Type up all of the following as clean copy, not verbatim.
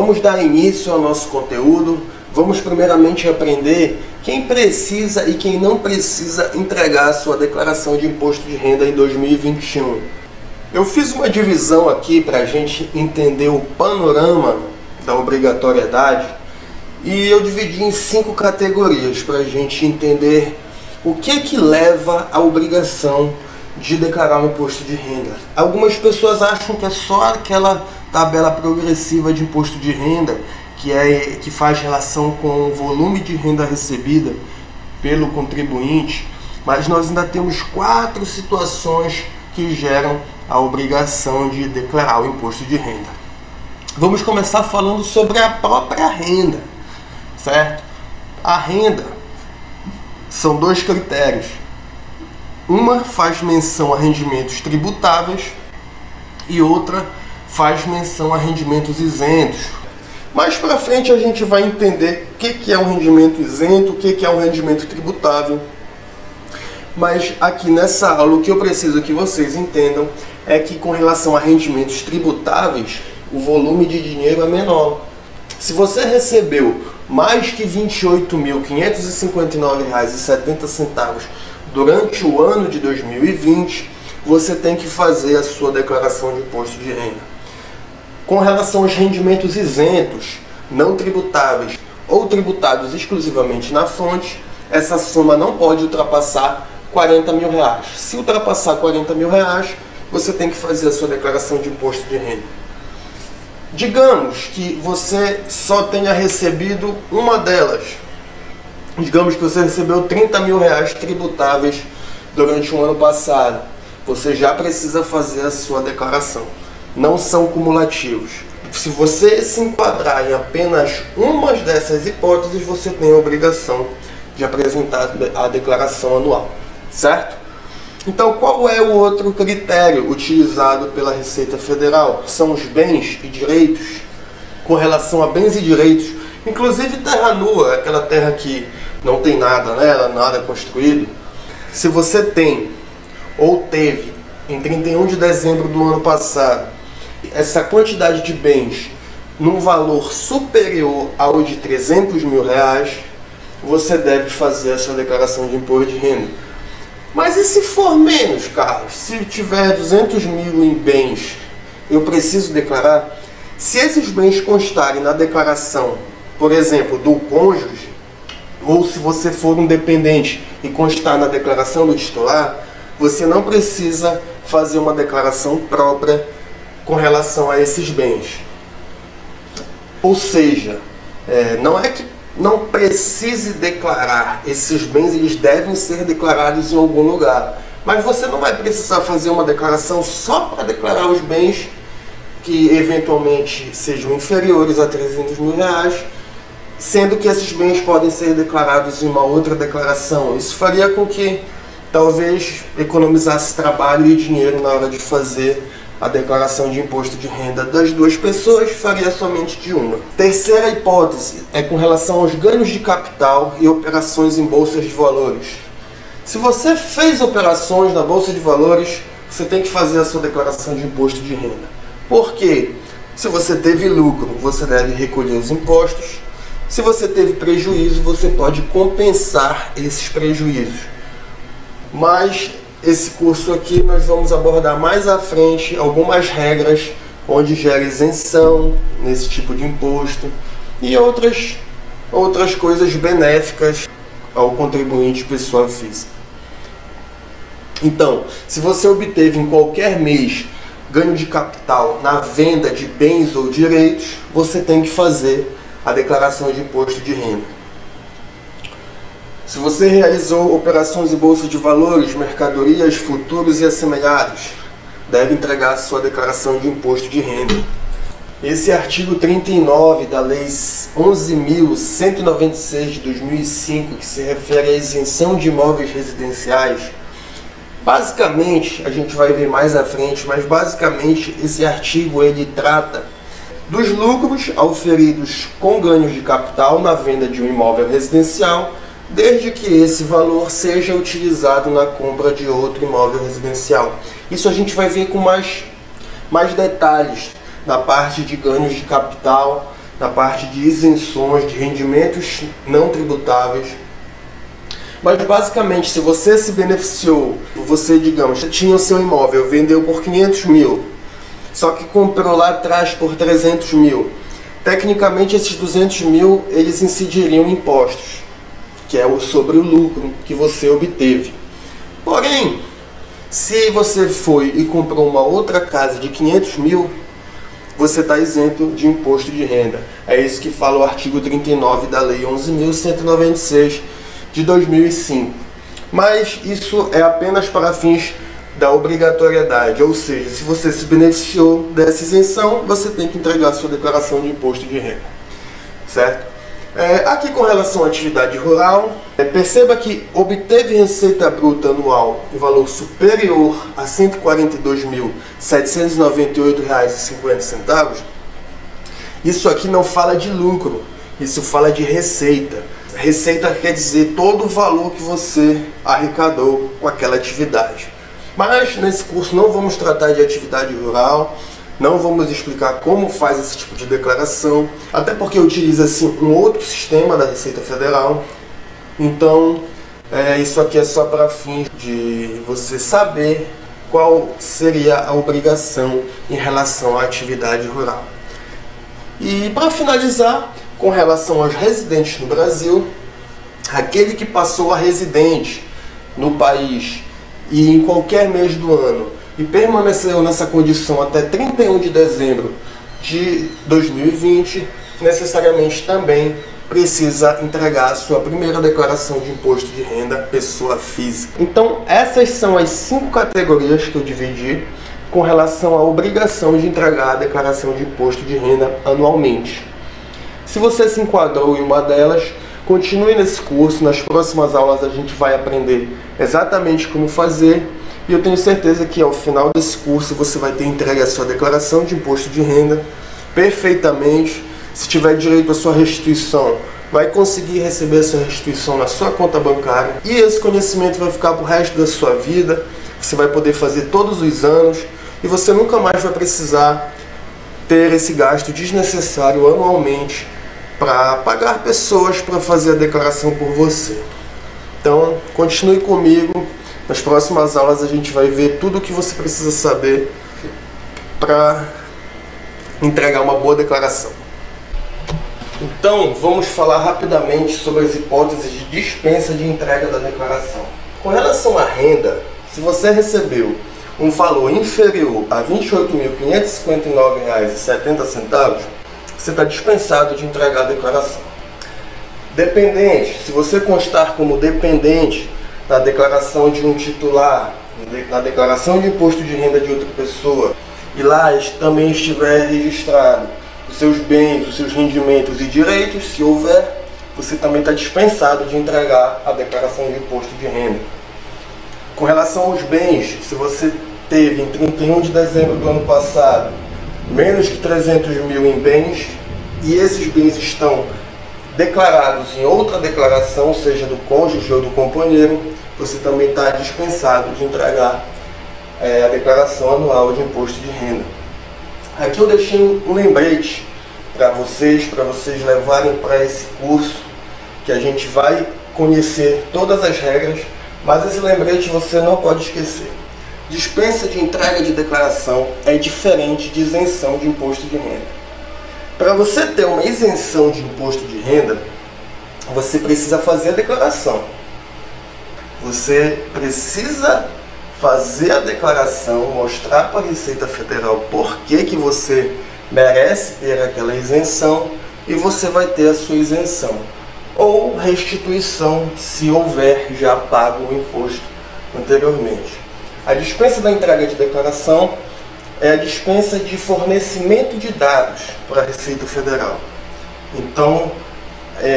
vamos dar início ao nosso conteúdo. Vamos primeiramente aprender quem precisa e quem não precisa entregar a sua declaração de imposto de renda em 2021. Eu fiz uma divisão aqui para a gente entender o panorama da obrigatoriedade e eu dividi em 5 categorias para a gente entender o que leva à obrigação de declarar o imposto de renda. Algumas pessoas acham que é só aquela tabela progressiva de imposto de renda que faz relação com o volume de renda recebida pelo contribuinte, mas nós ainda temos 4 situações que geram a obrigação de declarar o imposto de renda. Vamos começar falando sobre a própria renda, certo? A renda são 2 critérios. Uma faz menção a rendimentos tributáveis e outra faz menção a rendimentos isentos. Mais para frente a gente vai entender o que é um rendimento isento, o que é um rendimento tributável. Mas aqui nessa aula o que eu preciso que vocês entendam é que com relação a rendimentos tributáveis, o volume de dinheiro é menor. Se você recebeu mais que R$ 28.559,70 durante o ano de 2020, você tem que fazer a sua declaração de imposto de renda. Com relação aos rendimentos isentos, não tributáveis ou tributados exclusivamente na fonte, essa soma não pode ultrapassar R$ 40.000. Se ultrapassar R$ 40.000, você tem que fazer a sua declaração de imposto de renda. Digamos que você só tenha recebido uma delas. Digamos que você recebeu R$ 30.000 tributáveis durante o ano passado. Você já precisa fazer a sua declaração. Não são cumulativos. Se você se enquadrar em apenas uma dessas hipóteses, você tem a obrigação de apresentar a declaração anual, certo? Então, qual é o outro critério utilizado pela Receita Federal? São os bens e direitos. Com relação a bens e direitos, inclusive terra nua, aquela terra que não tem nada nela, nada construído. Se você tem ou teve em 31 de dezembro do ano passado essa quantidade de bens num valor superior ao de R$ 300.000, você deve fazer a sua declaração de imposto de renda. Mas e se for menos, Carlos? Se tiver 200 mil em bens, eu preciso declarar? Se esses bens constarem na declaração, por exemplo, do cônjuge, ou se você for um dependente e constar na declaração do titular, você não precisa fazer uma declaração própria com relação a esses bens. Ou seja, não é que não precise declarar esses bens, eles devem ser declarados em algum lugar. Mas você não vai precisar fazer uma declaração só para declarar os bens que eventualmente sejam inferiores a R$ 300.000, sendo que esses bens podem ser declarados em uma outra declaração. Isso faria com que talvez economizasse trabalho e dinheiro na hora de fazer a declaração de imposto de renda das 2 pessoas, faria somente de uma. Terceira hipótese é com relação aos ganhos de capital e operações em bolsas de valores. Se você fez operações na bolsa de valores, você tem que fazer a sua declaração de imposto de renda. Por quê? Se você teve lucro, você deve recolher os impostos. Se você teve prejuízo, você pode compensar esses prejuízos. Mas esse curso aqui nós vamos abordar mais à frente algumas regras onde gera isenção nesse tipo de imposto e outras coisas benéficas ao contribuinte pessoa física. Então, se você obteve em qualquer mês ganho de capital na venda de bens ou direitos, você tem que fazer a declaração de imposto de renda. Se você realizou operações em bolsa de valores, mercadorias, futuros e assemelhados, deve entregar a sua declaração de imposto de renda. Esse artigo 39 da Lei 11.196 de 2005, que se refere à isenção de imóveis residenciais, basicamente, a gente vai ver mais à frente, mas basicamente esse artigo ele trata dos lucros auferidos com ganhos de capital na venda de um imóvel residencial, desde que esse valor seja utilizado na compra de outro imóvel residencial. Isso a gente vai ver com mais detalhes na parte de ganhos de capital na parte de isenções, de rendimentos não tributáveis. Mas basicamente, se você se beneficiou, você, digamos, tinha o seu imóvel, vendeu por 500 mil, só que comprou lá atrás por 300 mil, tecnicamente esses 200 mil eles incidiriam em impostos, que é sobre o lucro que você obteve. Porém, se você foi e comprou uma outra casa de 500 mil, você está isento de imposto de renda. É isso que fala o artigo 39 da Lei 11.196 de 2005. Mas isso é apenas para fins da obrigatoriedade, ou seja, se você se beneficiou dessa isenção, você tem que entregar a sua declaração de imposto de renda, certo? Aqui com relação à atividade rural, perceba que obteve receita bruta anual em valor superior a R$ 142.798,50. Isso aqui não fala de lucro, isso fala de receita. Receita quer dizer todo o valor que você arrecadou com aquela atividade. Mas nesse curso não vamos tratar de atividade rural, não vamos explicar como faz esse tipo de declaração, até porque utiliza-se um outro sistema da Receita Federal. Então, isso aqui é só para fins de você saber qual seria a obrigação em relação à atividade rural. E para finalizar, com relação aos residentes no Brasil, aquele que passou a residente no país e em qualquer mês do ano e permaneceu nessa condição até 31 de dezembro de 2020, necessariamente também precisa entregar a sua primeira declaração de imposto de renda pessoa física. Então, essas são as 5 categorias que eu dividi com relação à obrigação de entregar a declaração de imposto de renda anualmente. Se você se enquadrou em uma delas, continue nesse curso. Nas próximas aulas a gente vai aprender exatamente como fazer. E eu tenho certeza que ao final desse curso você vai ter entregue a sua declaração de imposto de renda perfeitamente. Se tiver direito à sua restituição, vai conseguir receber essa restituição na sua conta bancária. E esse conhecimento vai ficar para o resto da sua vida. Você vai poder fazer todos os anos e você nunca mais vai precisar ter esse gasto desnecessário anualmente para pagar pessoas para fazer a declaração por você. Então, continue comigo. Nas próximas aulas a gente vai ver tudo o que você precisa saber para entregar uma boa declaração. Então, vamos falar rapidamente sobre as hipóteses de dispensa de entrega da declaração. Com relação à renda, se você recebeu um valor inferior a R$ 28.559,70, você está dispensado de entregar a declaração. Dependente, se você constar como dependente na declaração de um titular, na declaração de imposto de renda de outra pessoa, e lá também estiver registrado os seus bens, os seus rendimentos e direitos, se houver, você também está dispensado de entregar a declaração de imposto de renda. Com relação aos bens, se você teve em 31 de dezembro do ano passado menos de 300 mil em bens, e esses bens estão declarados em outra declaração, seja do cônjuge ou do companheiro, você também está dispensado de entregar a declaração anual de imposto de renda. Aqui eu deixei um lembrete para vocês levarem para esse curso, que a gente vai conhecer todas as regras, mas esse lembrete você não pode esquecer. Dispensa de entrega de declaração é diferente de isenção de imposto de renda. Para você ter uma isenção de imposto de renda, você precisa fazer a declaração. Você precisa fazer a declaração, mostrar para a Receita Federal por que você merece ter aquela isenção e você vai ter a sua isenção. Ou restituição, se houver já pago o imposto anteriormente. A dispensa da entrega de declaração é a dispensa de fornecimento de dados para a Receita Federal. Então,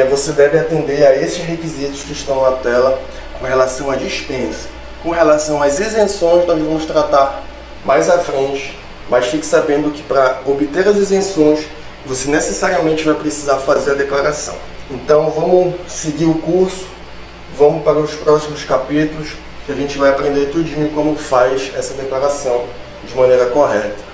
você deve atender a esses requisitos que estão na tela com relação à dispensa. Com relação às isenções, nós vamos tratar mais à frente, mas fique sabendo que para obter as isenções, você necessariamente vai precisar fazer a declaração. Então, vamos seguir o curso, vamos para os próximos capítulos, que a gente vai aprender tudinho como faz essa declaração de maneira correta.